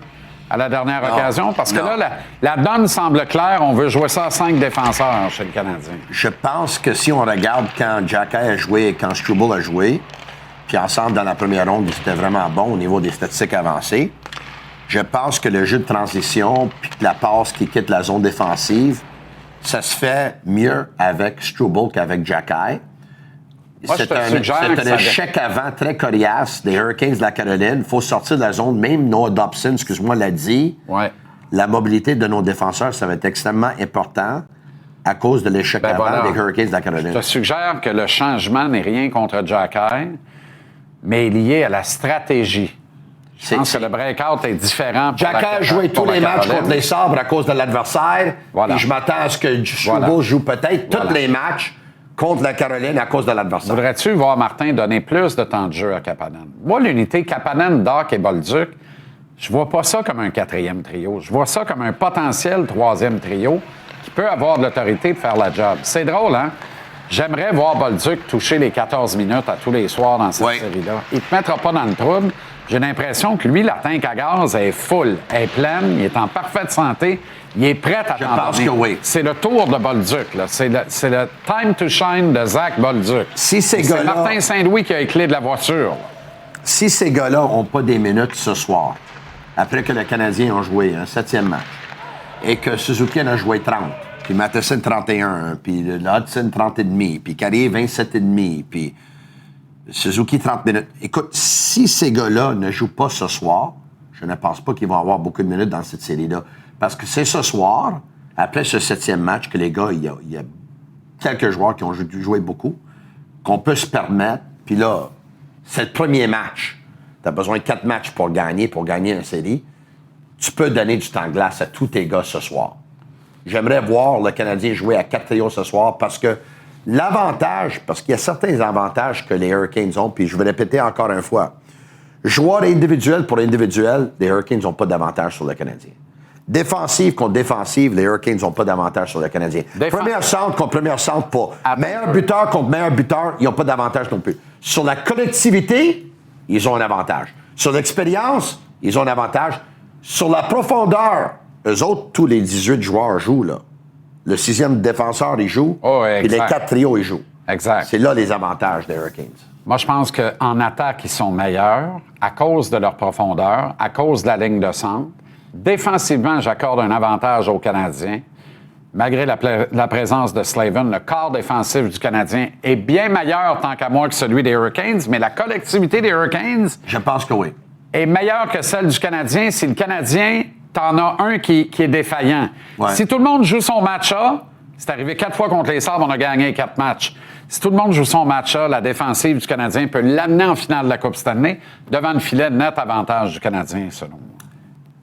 S1: à la dernière occasion? Parce que là, la donne semble claire. On veut jouer ça à 5 défenseurs chez le Canadien.
S8: Je pense que si on regarde quand Jacky a joué et quand Struble a joué, puis ensemble dans la première ronde, c'était vraiment bon au niveau des statistiques avancées, je pense que le jeu de transition puis que la passe qui quitte la zone défensive, ça se fait mieux avec Struble qu'avec Jacky.
S1: Moi,
S8: C'est un échec avant très coriace des Hurricanes de la Caroline. Il faut sortir de la zone. Même Noah Dobson, excuse-moi, l'a dit.
S1: Ouais.
S8: La mobilité de nos défenseurs, ça va être extrêmement important à cause de l'échec avant des Hurricanes de la Caroline.
S1: Je te suggère que le changement n'est rien contre Jacky, mais lié à la stratégie. Je pense que le breakout est différent.
S8: Jacky a joué tous les matchs contre les Sabres à cause de l'adversaire.
S1: Voilà.
S8: Et je m'attends à ce que Struble joue peut-être tous les matchs contre la Caroline à cause de l'adversaire.
S1: Voudrais-tu voir Martin donner plus de temps de jeu à Kapanen? Moi, l'unité Kapanen, Dach et Bolduc, je vois pas ça comme un 4e trio. Je vois ça comme un potentiel 3e trio qui peut avoir de l'autorité pour faire la job. C'est drôle, hein? J'aimerais voir Bolduc toucher les 14 minutes à tous les soirs dans cette série-là. Il ne te mettra pas dans le trouble. J'ai l'impression que lui, la tank à gaz est full, elle est pleine, il est en parfaite santé, il est prêt à
S8: Je pense que oui.
S1: C'est le tour de Bolduc, là. C'est le time to shine de Zach Bolduc.
S8: Si ces
S1: C'est
S8: gars-là...
S1: Martin Saint-Louis qui a les clés de la voiture.
S8: Si ces gars-là n'ont pas des minutes ce soir, après que les Canadiens ont joué un 7e match, et que Suzuki en a joué 30, puis Matheson 31, puis Hudson 30,5, puis Carrier 27,5, puis Suzuki 30 minutes. Écoute, si ces gars-là ne jouent pas ce soir, je ne pense pas qu'ils vont avoir beaucoup de minutes dans cette série-là. Parce que c'est ce soir, après ce 7e match, que les gars, il y a quelques joueurs qui ont joué beaucoup, qu'on peut se permettre. Puis là, c'est le premier match. Tu as besoin de 4 matchs pour gagner une série. Tu peux donner du temps de glace à tous tes gars ce soir. J'aimerais voir le Canadien jouer à 4 trios ce soir parce que l'avantage, parce qu'il y a certains avantages que les Hurricanes ont, puis je vais répéter encore une fois, joueur individuel pour individuel, les Hurricanes n'ont pas d'avantage sur le Canadien. Défensive contre défensive, les Hurricanes n'ont pas d'avantage sur le Canadien. Premier centre contre premier centre, pas. Meilleur buteur contre meilleur buteur, ils n'ont pas d'avantage non plus. Sur la collectivité, ils ont un avantage. Sur l'expérience, ils ont un avantage. Sur la profondeur, eux autres, tous les 18 joueurs jouent, là. Le 6e défenseur, il joue.
S1: Oh,
S8: puis les 4 trios, ils jouent.
S1: Exact.
S8: C'est là les avantages des Hurricanes.
S1: Moi, je pense qu'en attaque, ils sont meilleurs à cause de leur profondeur, à cause de la ligne de centre. Défensivement, j'accorde un avantage aux Canadiens. Malgré la présence de Slavin, le corps défensif du Canadien est bien meilleur, tant qu'à moi, que celui des Hurricanes, mais la collectivité des Hurricanes...
S8: Je pense que oui.
S1: ...est meilleure que celle du Canadien si le Canadien, t'en as un qui est défaillant.
S8: Ouais.
S1: Si tout le monde joue son match A, c'est arrivé 4 fois contre les Sabres, on a gagné 4 matchs. Si tout le monde joue son match A, la défensive du Canadien peut l'amener en finale de la Coupe Stanley devant le filet, net avantage du Canadien, selon moi.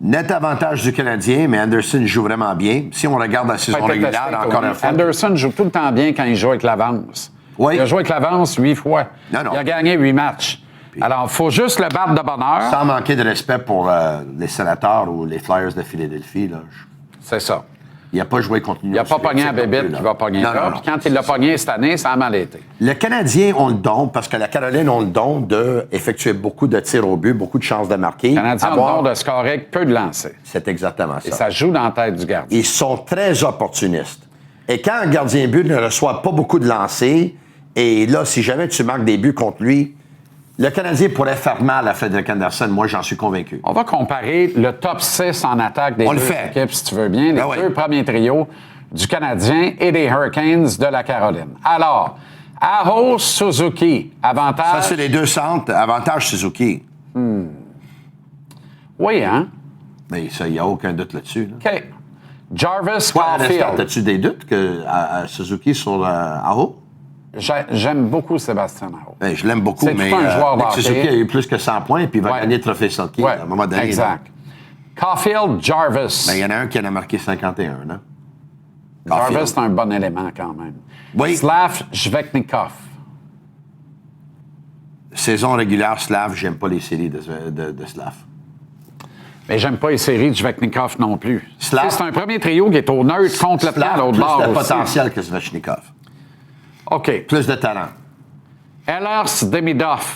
S8: Net avantage du Canadien, mais Anderson joue vraiment bien. Si on regarde la saison régulière, encore une fois...
S1: Anderson joue tout le temps bien quand il joue avec l'avance.
S8: Oui.
S1: Il a joué avec l'avance 8 fois.
S8: Non.
S1: Il a gagné 8 matchs. Alors, il faut juste le battre de bonheur.
S8: Sans manquer de respect pour les Sénateurs ou les Flyers de Philadelphie, là.
S1: C'est ça.
S8: Il n'a pas joué contre nous.
S1: Il n'a pas pogné à Bébête qui va pogner là. Puis quand il l'a pogné cette année, ça a mal été.
S8: Le Canadien ont le don, parce que la Caroline ont le don d'effectuer beaucoup de tirs au but, beaucoup de chances de marquer.
S1: Le Canadien a le don de scorer, peu de lancer.
S8: C'est exactement ça.
S1: Et ça joue dans la tête du gardien.
S8: Ils sont très opportunistes. Et quand un gardien but ne reçoit pas beaucoup de lancers, et là, si jamais tu marques des buts contre lui, le Canadien pourrait faire mal à Frederik Andersen. Moi, j'en suis convaincu.
S1: On va comparer le top 6 en attaque des deux équipes, si tu veux bien. Les deux premiers trios du Canadien et des Hurricanes de la Caroline. Alors, Aho, Suzuki, avantage...
S8: Ça, c'est les deux centres. Avantage Suzuki.
S1: Oui, hein?
S8: Mais ça, il n'y a aucun doute là-dessus. Là.
S1: OK. Jarvis Caulfield.
S8: As-tu des doutes à Suzuki sur Aho?
S1: J'aime beaucoup Sébastien Aho.
S8: Ben, je l'aime beaucoup,
S1: c'est
S8: mais
S1: tout un joueur
S8: Suzuki a eu plus que 100 points et puis il va gagner le trophée Selke à un moment donné.
S1: Exact. Caulfield, Jarvis.
S8: Ben, il y en a un qui en a marqué 51, non?
S1: Jarvis, c'est un bon élément quand même.
S8: Oui.
S1: Slav Svechnikov.
S8: Saison régulière, Slav, j'aime pas les séries de Slav.
S1: Mais j'aime pas les séries de Svechnikov non plus.
S8: Slav.
S1: C'est un premier trio qui est au neutre complètement à
S8: Slav,
S1: l'autre
S8: plus
S1: bord
S8: de
S1: aussi.
S8: potentiel que Svechnikov.
S1: OK.
S8: Plus de talent.
S1: Ehlers Demidov.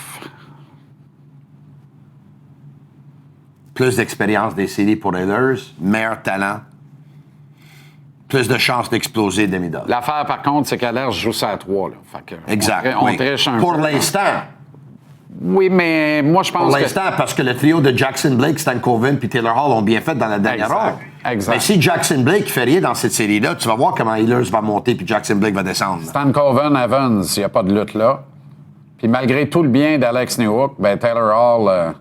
S8: Plus d'expérience des séries pour Ehlers. Meilleur talent. Plus de chances d'exploser Demidov.
S1: L'affaire, par contre, c'est qu'Ehlers joue ça à 3. Là. Fait que
S8: Exact.
S1: On
S8: oui.
S1: triche un
S8: Pour
S1: peu.
S8: l'instant.
S1: Oui, mais moi, je pense
S8: Pour
S1: que...
S8: l'instant, parce que le trio de Jackson Blake, Stan Coven puis Taylor Hall ont bien fait dans la dernière
S1: Exact,
S8: heure.
S1: exact.
S8: Mais si Jackson Blake fait rien dans cette série-là, tu vas voir comment Ehlers va monter puis Jackson Blake va descendre.
S1: Stan Coven, Evans, il n'y a pas de lutte là. Puis malgré tout le bien d'Alex Newhook, ben Taylor Hall,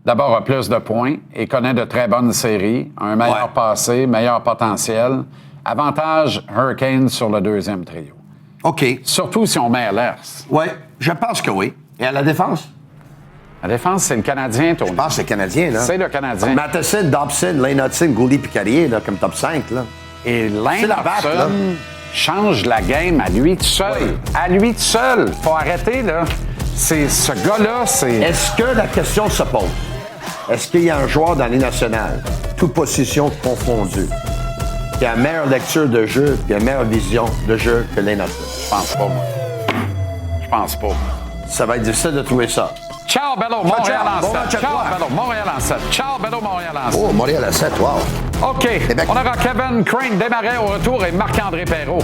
S1: d'abord, a plus de points et connaît de très bonnes séries. Un meilleur passé, meilleur potentiel. Avantage Hurricanes sur le deuxième trio.
S8: OK.
S1: Surtout si on met Ehlers.
S8: Oui, je pense que oui. Et à la défense?
S1: La défense, c'est le Canadien, Tony.
S8: Je pense que c'est le Canadien, là.
S1: C'est le Canadien.
S8: Matheson, Dobson, Lane Hudson, Gouli puis Carrier, là, comme top 5, là.
S1: Et
S8: C'est la batte, là.
S1: Lane change la game à lui tout seul.
S8: Oui.
S1: À lui tout seul. Faut arrêter, là. Ce gars-là, c'est...
S8: Est-ce que la question se pose? Est-ce qu'il y a un joueur dans les nationales, toute position confondue, qui a une meilleure lecture de jeu et une meilleure vision de jeu que Lane Hudson?
S1: Je pense pas, moi. Je pense pas.
S8: Ça va être difficile de trouver ça.
S1: Ciao, Bello, Montréal
S8: ciao.
S1: en
S8: Bon
S1: 7.
S8: match à
S1: Ciao,
S8: toi.
S1: Bello, Montréal en 7. Ciao, Bello, Montréal en 7.
S8: Oh, Montréal à 7, wow.
S1: OK.
S8: Québec.
S1: On aura Kevin Crane Desmarais au retour et Marc-André Perrault.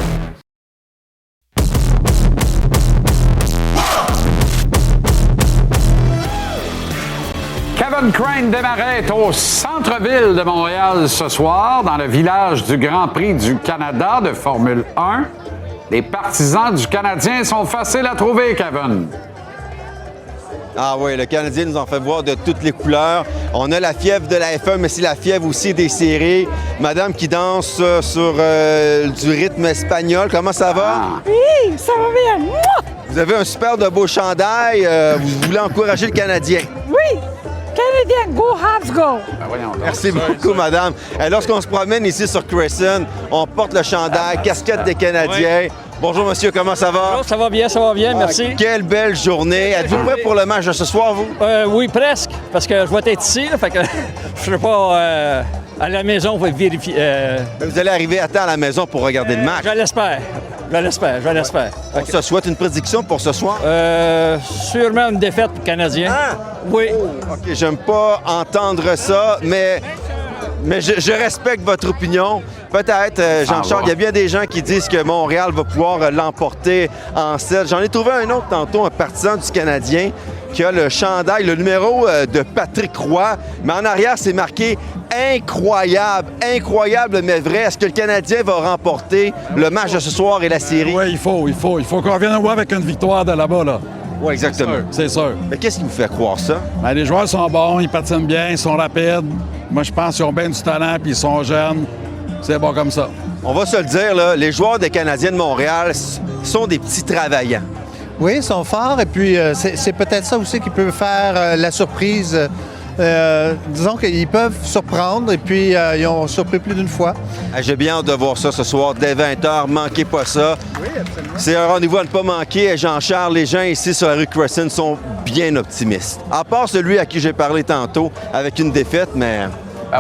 S1: Kevin Crane Desmarais est au centre-ville de Montréal ce soir, dans le village du Grand Prix du Canada de Formule 1. Les partisans du Canadien sont faciles à trouver, Kevin.
S9: Ah oui, le Canadien nous en fait voir de toutes les couleurs. On a la fièvre de la F1, mais c'est la fièvre aussi des séries. Madame qui danse sur du rythme espagnol, comment ça va?
S10: Oui, ça va bien. Mouah!
S9: Vous avez un super de beau chandail. Vous voulez encourager le Canadien.
S10: Oui, Canadien, go Habs, go!
S1: Ben voyons donc.
S9: Merci beaucoup, madame. Lorsqu'on se promène ici sur Crescent, on porte le chandail, casquette des Canadiens. Bonjour, monsieur, comment ça va?
S11: Ça va bien, merci.
S9: Quelle belle journée. Êtes-vous prêt pour le match de ce soir, vous?
S11: Oui, presque, parce que je vais être ici, là, fait que je ne serai pas à la maison pour vérifier.
S9: Vous allez arriver à temps à la maison pour regarder le match.
S11: Je l'espère.
S9: On se souhaite une prédiction pour ce soir?
S11: Sûrement une défaite pour le Canadien.
S9: Ah!
S11: Oui.
S9: OK, j'aime pas entendre ça, mais je respecte votre opinion. Peut-être, Jean-Charles, il y a bien des gens qui disent que Montréal va pouvoir l'emporter en 7. J'en ai trouvé un autre tantôt, un partisan du Canadien, qui a le chandail, le numéro de Patrick Roy, mais en arrière, c'est marqué « Incroyable, incroyable mais vrai ». Est-ce que le Canadien va remporter le match de ce soir et la série?
S12: Oui, il faut qu'on revienne voir avec une victoire de là-bas, là.
S9: Oui, exactement.
S12: C'est sûr.
S9: Mais qu'est-ce qui vous fait croire ça?
S12: Ben, les joueurs sont bons, ils patinent bien, ils sont rapides. Moi, je pense qu'ils ont bien du talent, puis ils sont jeunes. C'est bon comme ça.
S9: On va se le dire, là, les joueurs des Canadiens de Montréal sont des petits travaillants.
S13: Oui, ils sont forts et puis c'est peut-être ça aussi qui peut faire la surprise. Disons qu'ils peuvent surprendre et puis ils ont surpris plus d'une fois.
S9: J'ai bien hâte de voir ça ce soir dès 20h. Manquez pas ça.
S13: Oui, absolument.
S9: C'est un rendez-vous à ne pas manquer. Jean-Charles, les gens ici sur la rue Crescent sont bien optimistes. À part celui à qui j'ai parlé tantôt avec une défaite, mais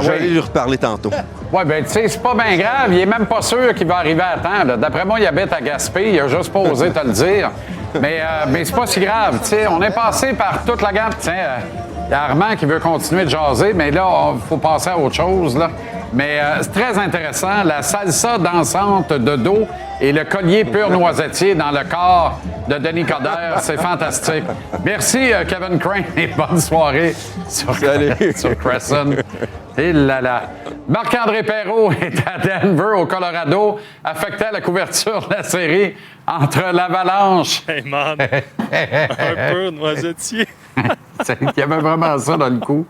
S9: je vais aller lui reparler tantôt.
S1: Oui, bien, tu sais, c'est pas bien grave. Il est même pas sûr qu'il va arriver à temps. Là. D'après moi, il habite à Gaspé. Il a juste pas osé te le dire. Mais c'est pas si grave. Tu sais, on est passé par toute la gamme. Tiens, il y a Armand qui veut continuer de jaser, mais là, il faut passer à autre chose, là. Mais c'est très intéressant. La salsa dansante de dos et le collier pur noisetier dans le corps de Denis Coderre. C'est fantastique. Merci, Kevin Crane, et bonne soirée sur Crescent. Et là là. Marc-André Perrault est à Denver, au Colorado, affecté à la couverture de la série entre l'Avalanche.
S14: Hey man, un peu noisetier.
S1: Il y avait vraiment ça dans le coup.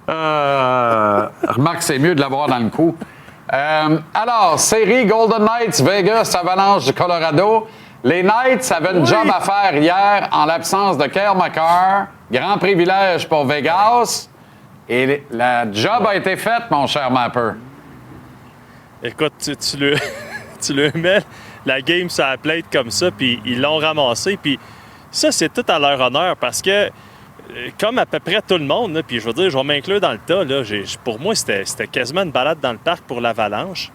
S1: Remarque, c'est mieux de l'avoir dans le coup. Alors, série Golden Knights, Vegas, Avalanche du Colorado. Les Knights avaient une job à faire hier en l'absence de Cale Makar. Grand privilège pour Vegas. Et la job a été faite, mon cher Mapper.
S14: Écoute, tu le mets la game sur la plate comme ça, puis ils l'ont ramassé. Puis ça, c'est tout à leur honneur parce que, comme à peu près tout le monde, là, puis je veux dire, je vais m'inclure dans le tas, là, pour moi, c'était quasiment une balade dans le parc pour l'Avalanche.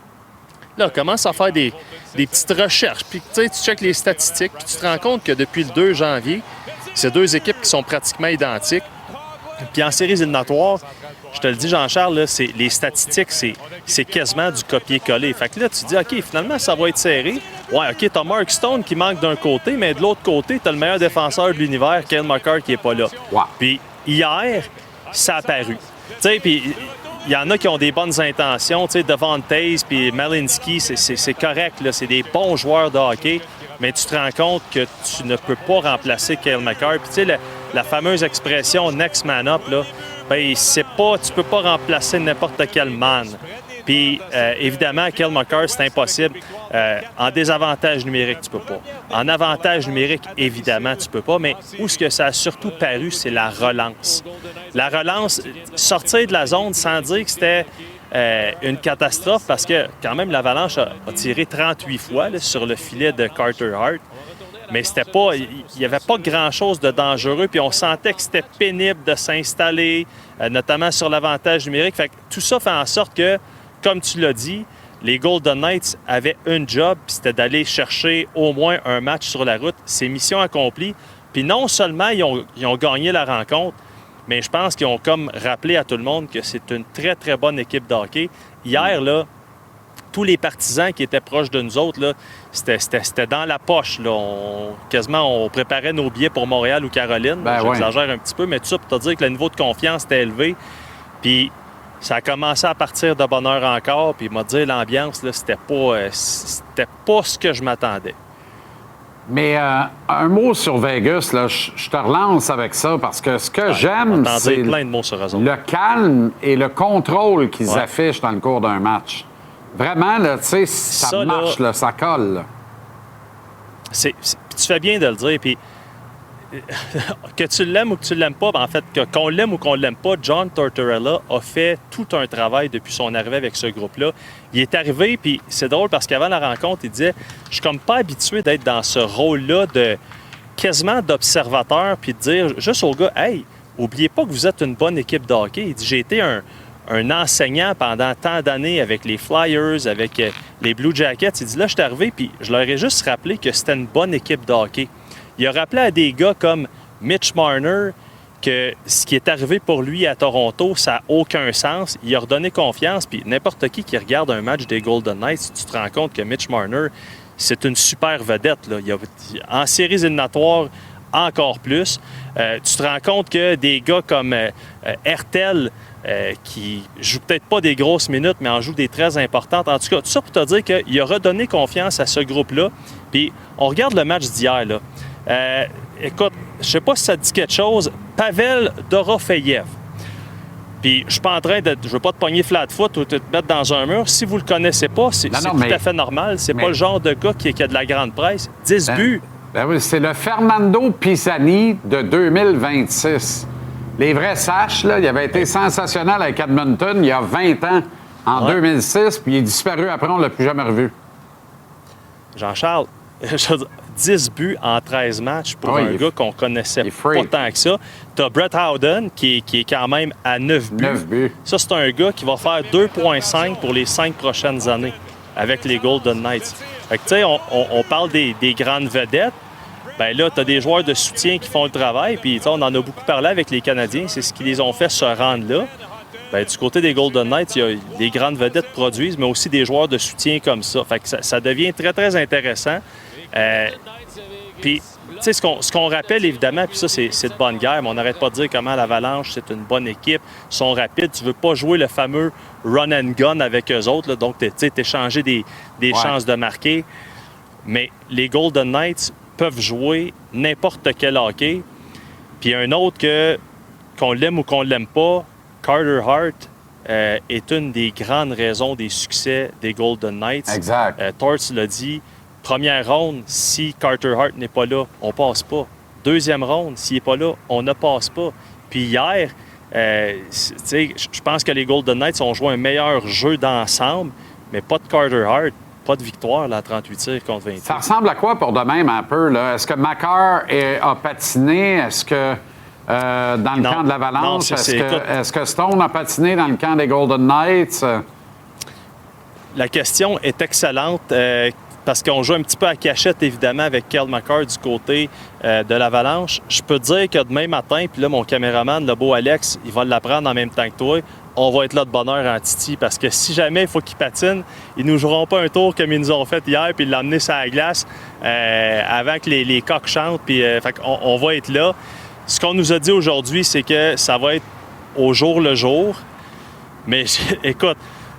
S14: Là, on commence à faire des petites recherches. Puis, tu checkes les statistiques, puis tu te rends compte que depuis le 2 janvier, c'est 2 équipes qui sont pratiquement identiques. Puis en séries éliminatoires, je te le dis, Jean-Charles, là, les statistiques, c'est quasiment du copier-coller. Fait que là, tu te dis, OK, finalement, ça va être serré. Ouais, OK, t'as Mark Stone qui manque d'un côté, mais de l'autre côté, t'as le meilleur défenseur de l'univers, Cale Makar, qui est pas là.
S1: Wow.
S14: Puis hier, ça a paru. Tu sais, puis il y en a qui ont des bonnes intentions. Tu sais, Devon Taze puis Malinski, c'est correct, là. C'est des bons joueurs de hockey. Mais tu te rends compte que tu ne peux pas remplacer Cale Makar. Puis tu sais, la fameuse expression « next man up », là, ben, tu peux pas remplacer n'importe quel man. Puis, évidemment, Cale Makar, c'est impossible. En désavantage numérique, tu peux pas. En avantage numérique, évidemment, tu peux pas. Mais où ce que ça a surtout paru, c'est la relance. La relance, sortir de la zone sans dire que c'était une catastrophe, parce que quand même, l'Avalanche a tiré 38 fois là, sur le filet de Carter Hart. Mais c'était pas, il n'y avait pas grand-chose de dangereux, puis on sentait que c'était pénible de s'installer, notamment sur l'avantage numérique. Fait que tout ça fait en sorte que, comme tu l'as dit, les Golden Knights avaient un job, puis c'était d'aller chercher au moins un match sur la route. C'est mission accomplie. Puis non seulement ils ont gagné la rencontre, mais je pense qu'ils ont comme rappelé à tout le monde que c'est une très, très bonne équipe de hockey. Hier, là, tous les partisans qui étaient proches de nous autres, là, c'était dans la poche. Là. On préparait nos billets pour Montréal ou Caroline. J'exagère un petit peu, mais tout ça pour te dire que le niveau de confiance était élevé. Puis ça a commencé à partir de bonne heure encore. Puis il m'a dit l'ambiance, là, c'était pas ce que je m'attendais.
S1: Mais un mot sur Vegas, là, je te relance avec ça parce que ce que j'aime, c'est
S14: plein de mots sur eux autres.
S1: Le calme et le contrôle qu'ils affichent dans le cours d'un match. Vraiment, là, tu sais, ça marche, là, ça colle. Là.
S14: Tu fais bien de le dire. Puis que tu l'aimes ou que tu l'aimes pas, en fait, qu'on l'aime ou qu'on l'aime pas, John Tortorella a fait tout un travail depuis son arrivée avec ce groupe-là. Il est arrivé, puis c'est drôle parce qu'avant la rencontre, il disait « Je suis comme pas habitué d'être dans ce rôle-là de quasiment d'observateur, puis de dire juste aux gars « Hey, oubliez pas que vous êtes une bonne équipe de hockey. » Il dit « J'ai été un enseignant pendant tant d'années avec les Flyers, avec les Blue Jackets. » Il dit « Là, je suis arrivé, puis je leur ai juste rappelé que c'était une bonne équipe de hockey. » Il a rappelé à des gars comme Mitch Marner que ce qui est arrivé pour lui à Toronto, ça n'a aucun sens. Il a redonné confiance, puis n'importe qui regarde un match des Golden Knights, tu te rends compte que Mitch Marner, c'est une super vedette. Là. En séries éliminatoires, encore plus. Tu te rends compte que des gars comme Hertel, qui joue peut-être pas des grosses minutes, mais en joue des très importantes. En tout cas, tout ça pour te dire qu'il a redonné confiance à ce groupe-là. Puis, on regarde le match d'hier, là. Écoute, je sais pas si ça te dit quelque chose. Pavel Dorofeyev. Puis, je suis pas en train de... Je veux pas te pogner flat-foot ou te mettre dans un mur. Si vous le connaissez pas, c'est tout à fait normal. C'est pas le genre de gars qui a de la grande presse. 10 buts.
S1: Ben oui, c'est le Fernando Pisani de 2026. Les vrais saches, là, il avait été sensationnel avec Edmonton il y a 20 ans, en 2006, puis il est disparu après, on ne l'a plus jamais revu.
S14: Jean-Charles, 10 buts en 13 matchs pour un gars qu'on connaissait pas tant que ça. Tu as Brett Howden, qui est quand même à 9 buts. Ça, c'est un gars qui va faire 2,5 pour les 5 prochaines années avec les Golden Knights. Fait que, tu sais, on parle des grandes vedettes. Bien là, tu as des joueurs de soutien qui font le travail, puis on en a beaucoup parlé avec les Canadiens, c'est ce qui les ont fait se rendre là. Bien, du côté des Golden Knights, il y a des grandes vedettes produisent, mais aussi des joueurs de soutien comme ça. Fait que ça devient très, très intéressant. Puis, tu sais, ce qu'on rappelle, évidemment, puis ça, c'est de bonne guerre, mais on n'arrête pas de dire comment l'Avalanche, c'est une bonne équipe, ils sont rapides. Tu veux pas jouer le fameux run and gun avec eux autres, là, donc t'échanger des chances de marquer. Mais les Golden Knights peuvent jouer n'importe quel hockey. Puis un autre qu'on l'aime ou qu'on l'aime pas, Carter Hart est une des grandes raisons des succès des Golden Knights.
S1: Exact.
S14: Torts l'a dit, première ronde, si Carter Hart n'est pas là, on passe pas. Deuxième ronde, s'il n'est pas là, on ne passe pas. Puis hier, Je pense que les Golden Knights ont joué un meilleur jeu d'ensemble, mais pas de Carter Hart, pas de victoire là, à 38 tirs contre 28.
S1: Ça ressemble à quoi pour de même un peu? Là? Est-ce que Makar a patiné? Est-ce que dans le camp de l'Avalanche, est-ce que Stone a patiné dans le camp des Golden Knights?
S14: La question est excellente. Parce qu'on joue un petit peu à cachette, évidemment, avec Cale Makar du côté de l'Avalanche. Je peux te dire que demain matin, puis là, mon caméraman, le beau Alex, il va l'apprendre en même temps que toi. On va être là de bonne heure en Titi, parce que si jamais il faut qu'ils patinent, ils nous joueront pas un tour comme ils nous ont fait hier, puis l'emmener sur la glace avant que les coqs chantent, puis on va être là. Ce qu'on nous a dit aujourd'hui, c'est que ça va être au jour le jour. Mais écoute,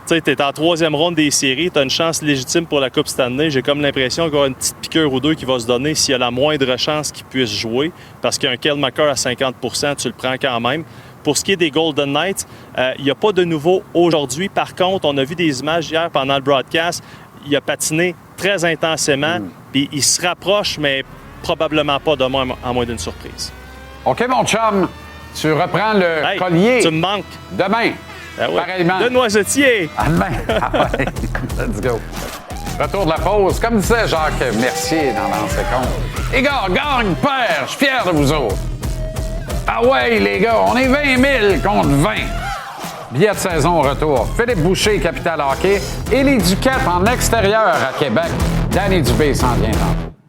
S14: tu sais, t'es en 3e ronde des séries, t'as une chance légitime pour la Coupe Stanley. J'ai comme l'impression qu'il va y avoir une petite piqûre ou deux qui va se donner s'il y a la moindre chance qu'il puisse jouer. Parce qu'un Cale Makar à 50 %, tu le prends quand même. Pour ce qui est des Golden Knights, il n'y a pas de nouveau aujourd'hui. Par contre, on a vu des images hier pendant le broadcast. Il a patiné très intensément. Puis il se rapproche, mais probablement pas demain, à moins d'une surprise.
S1: OK, mon chum, tu reprends le collier.
S14: Tu me manques.
S1: Demain.
S14: Ah ouais.
S1: Pareillement.
S14: De Noisetier.
S1: À demain. Let's go. Retour de la pause. Comme disait Jacques Mercier dans Dans ses comptes. Les gars, gagne, perd. Je suis fier de vous autres. Ah ouais, les gars, on est 20 000 contre 20. Billet de saison au retour. Philippe Boucher, Capital Hockey. Et les Duquettes en extérieur à Québec. Danny Dubé s'en vient tantôt.